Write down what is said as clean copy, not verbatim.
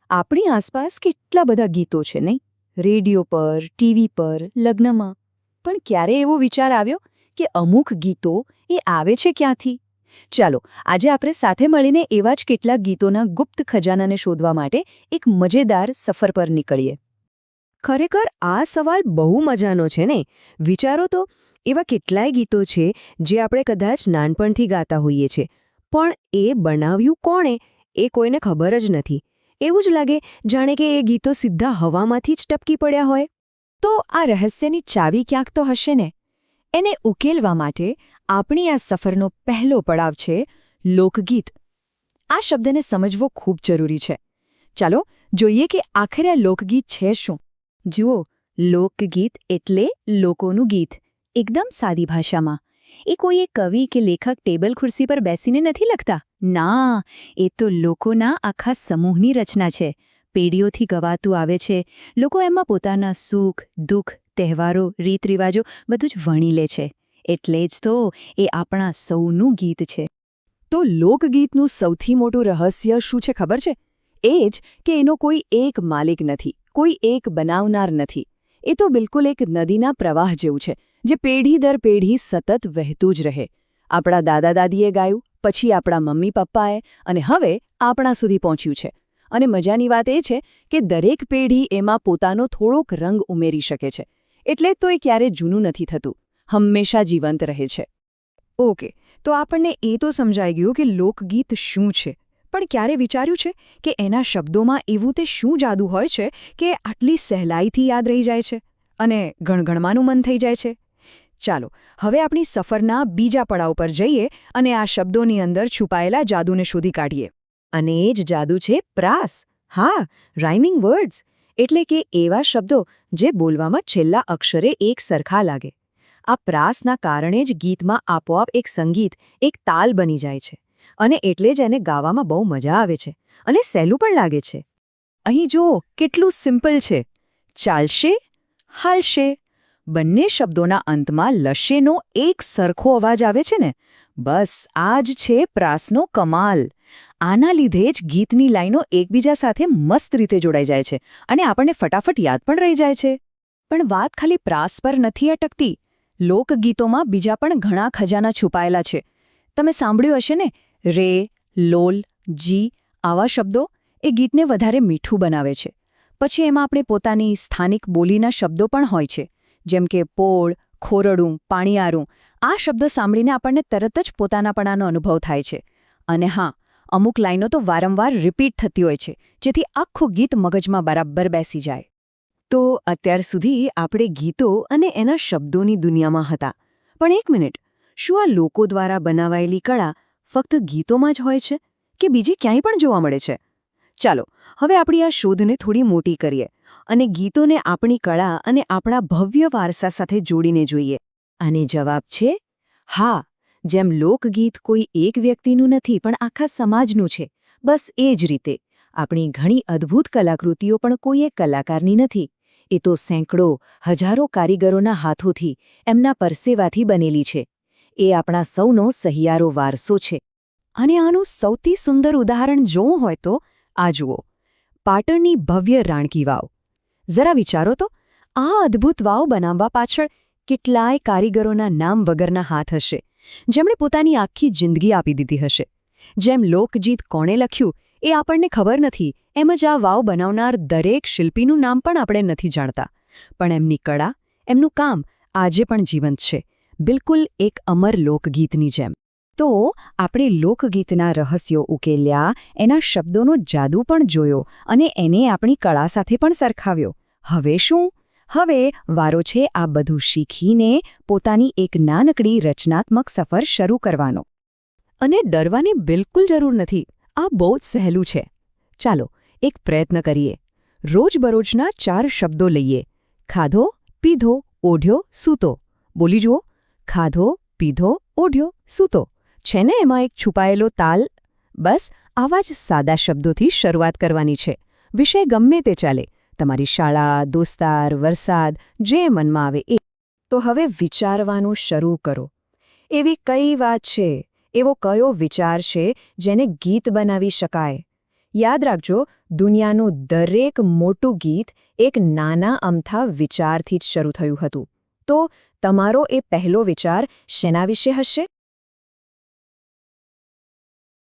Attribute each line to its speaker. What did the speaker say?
Speaker 1: આપણી આસપાસ કેટલા બધા ગીતો છે નહીં? રેડિયો પર, ટીવી પર, લગ્નમાં. પણ ક્યારે એવો વિચાર આવ્યો કે અમુક ગીતો એ આવે છે ક્યાંથી? ચાલો આજે આપણે સાથે મળીને એવા જ કેટલાક ગીતોના ગુપ્ત ખજાનાને શોધવા માટે એક મજેદાર સફર પર નીકળીએ. ખરેખર આ સવાલ બહુ મજાનો છે ને. વિચારો તો, એવા કેટલાય ગીતો છે જે આપણે કદાચ નાનપણથી ગાતા હોઈએ છીએ, પણ એ બનાવ્યું કોણે એ કોઈને ખબર જ નથી. એવું જ લાગે જાણે કે એ ગીતો સીધા હવામાંથી જ ટપકી પડ્યા હોય. તો આ રહસ્યની ચાવી ક્યાંક તો હશે ને. એને ઉકેલવા માટે આપણી આ સફરનો પહેલો પડાવ છે લોકગીત. આ શબ્દને સમજવો ખૂબ જરૂરી છે. ચાલો જોઈએ કે આખરે આ લોકગીત છે શું. જુઓ, લોકગીત એટલે લોકોનું ગીત. એકદમ સાદી ભાષામાં. એ કોઈ એક કવિ કે લેખક ટેબલ ખુરશી પર બેસીને નથી લખતા. ના, એ તો લોકોના આખા સમૂહની રચના છે. પેઢીઓથી ગવાતું આવે છે. લોકો એમાં પોતાના સુખ, દુઃખ, તહેવારો, રીતરિવાજો બધું જ વણી લે છે. એટલે જ તો એ આપણા સૌનું ગીત છે. તો લોકગીતનું સૌથી મોટું રહસ્ય શું છે ખબર છે? એ જ કે એનો કોઈ એક માલિક નથી, કોઈ એક બનાવનાર નથી. એ તો બિલકુલ એક નદીના પ્રવાહ જેવું છે, જે પેઢી દર પેઢી સતત વહેતું જ રહે. આપણા દાદા દાદીએ ગાયું, પછી આપણા મમ્મી પપ્પાએ, અને હવે આપણા સુધી પહોંચ્યું છે. અને મજાની વાત એ છે કે દરેક પેઢી એમાં પોતાનો થોડોક રંગ ઉમેરી શકે છે. એટલે તો એ ક્યારે જૂનું નથી થતું, હંમેશા જીવંત રહે છે. ઓકે, તો આપણને એ તો સમજાઈ ગયું કે લોકગીત શું છે. પણ ક્યારે વિચાર્યું છે કે એના શબ્દોમાં એવું તે શું જાદુ હોય છે કે આટલી સહેલાઈથી યાદ રહી જાય છે અને ગણગણવાનું મન થઈ જાય છે? ચાલો હવે આપણી સફરના બીજા પડાવ પર જઈએ અને આ શબ્દોની અંદર છુપાયેલા જાદુને શોધી કાઢીએ. અને એ જ જાદુ છે પ્રાસ. હા, રાઇમિંગ વર્ડ્સ. એટલે કે એવા શબ્દો જે બોલવામાં છેલ્લા અક્ષરે એક સરખા લાગે. આ પ્રાસના કારણે જ ગીતમાં આપોઆપ એક સંગીત, એક તાલ બની જાય છે. અને એટલે જ એને ગાવામાં બહુ મજા આવે છે અને સહેલું પણ લાગે છે. અહીં જુઓ કેટલું સિમ્પલ છે. ચાલશે, હાલશે. બંને શબ્દોના અંતમાં લશેનો એક સરખો અવાજ આવે છે ને. બસ આ જ છે પ્રાસનો કમાલ. આના લીધે જ ગીતની લાઈનો એકબીજા સાથે મસ્ત રીતે જોડાઈ જાય છે અને આપણને ફટાફટ યાદ પણ રહી જાય છે. પણ વાત ખાલી પ્રાસ પર નથી અટકતી. લોકગીતોમાં બીજા પણ ઘણા ખજાના છુપાયેલા છે. તમે સાંભળ્યું હશે ને, રે, લોલ, જી આવા શબ્દો એ ગીતને વધારે મીઠું બનાવે છે. પછી એમાં આપણે પોતાની સ્થાનિક બોલીના શબ્દો પણ હોય છે, જેમ કે પોળ, ખોરડું, પાણીયારું. આ શબ્દો સાંભળીને આપણને તરત જ પોતાનાપણાનો અનુભવ થાય છે. અને હા, અમુક લાઈનો તો વારંવાર રિપીટ થતી હોય છે, જેથી આખું ગીત મગજમાં બરાબર બેસી જાય. તો અત્યાર સુધી આપણે ગીતો અને એના શબ્દોની દુનિયામાં હતા. પણ એક મિનિટ, શું આ લોકો દ્વારા બનાવાયેલી કળા ફક્ત ગીતોમાં જ હોય છે કે બીજી ક્યાંય પણ જોવા મળે છે? ચાલો હવે આપણી આ શોધને થોડી મોટી કરીએ અને ગીતોને આપણી કળા અને આપણા ભવ્ય વારસા સાથે જોડીને જોઈએ. અને જવાબ છે હા. જેમ લોકગીત કોઈ એક વ્યક્તિનું નથી પણ આખા સમાજનું છે, બસ એ જ રીતે આપણી ઘણી અદ્ભુત કલાકૃતિઓ પણ કોઈ એક કલાકારની નથી. એ તો સેંકડો, હજારો કારીગરોના હાથોથી, એમના પરસેવાથી બનેલી છે. એ આપણા સૌનો સહિયારો વારસો છે. અને આનું સૌથી સુંદર ઉદાહરણ જોવું હોય તો આ જુઓ, પાટણની ભવ્ય રાણકી વાવ. જરા વિચારો તો, આ અદ્ભુત વાવ બનાવવા પાછળ કેટલાય કારીગરોના નામ વગરના હાથ હશે, જેમણે પોતાની આખી જિંદગી આપી દીધી હશે. જેમ લોકગીત કોણે લખ્યું એ આપણને ખબર નથી, એમ જ આ વાવ બનાવનાર દરેક શિલ્પીનું નામ પણ આપણે નથી જાણતા. પણ એમની કળા, એમનું કામ આજે પણ જીવંત છે, બિલકુલ એક અમર લોકગીતની જેમ. તો આપણે લોકગીતના રહસ્યો ઉકેલ્યા, એના શબ્દોનો જાદુ પણ જોયો અને એને આપણી કળા સાથે પણ સરખાવ્યો. હવે શું? હવે વારો છે આ બધું શીખીને પોતાની એક નાનકડી રચનાત્મક સફર શરૂ કરવાનો. અને ડરવાની બિલકુલ જરૂર નથી. આ બહુ જ સહેલું છે. ચાલો એક પ્રયત્ન કરીએ. રોજબરોજના 4 શબ્દો લઈએ. ખાધો, પીધો, ઓઢ્યો, સૂતો. બોલી જુઓ. ખાધો, પીધો, ઓઢ્યો, સૂતો. છે ને એમાં એક છુપાયેલો તાલ? બસ આવા જ સાદા શબ્દોથી શરૂઆત કરવાની છે. વિષય ગમે તે ચાલે. તમારી શાળા, દોસ્તાર, વરસાદ, જે મનમાં આવે એ. તો હવે વિચારવાનું શરૂ કરો. એવી કઈ વાત છે, એવો કયો વિચાર છે જેને ગીત બનાવી શકાય? યાદ રાખજો, દુનિયાનું દરેક મોટું ગીત એક નાના અમથા વિચારથી જ શરૂ થયું હતું. તો તમારો એ પહેલો વિચાર શેના વિશે હશે?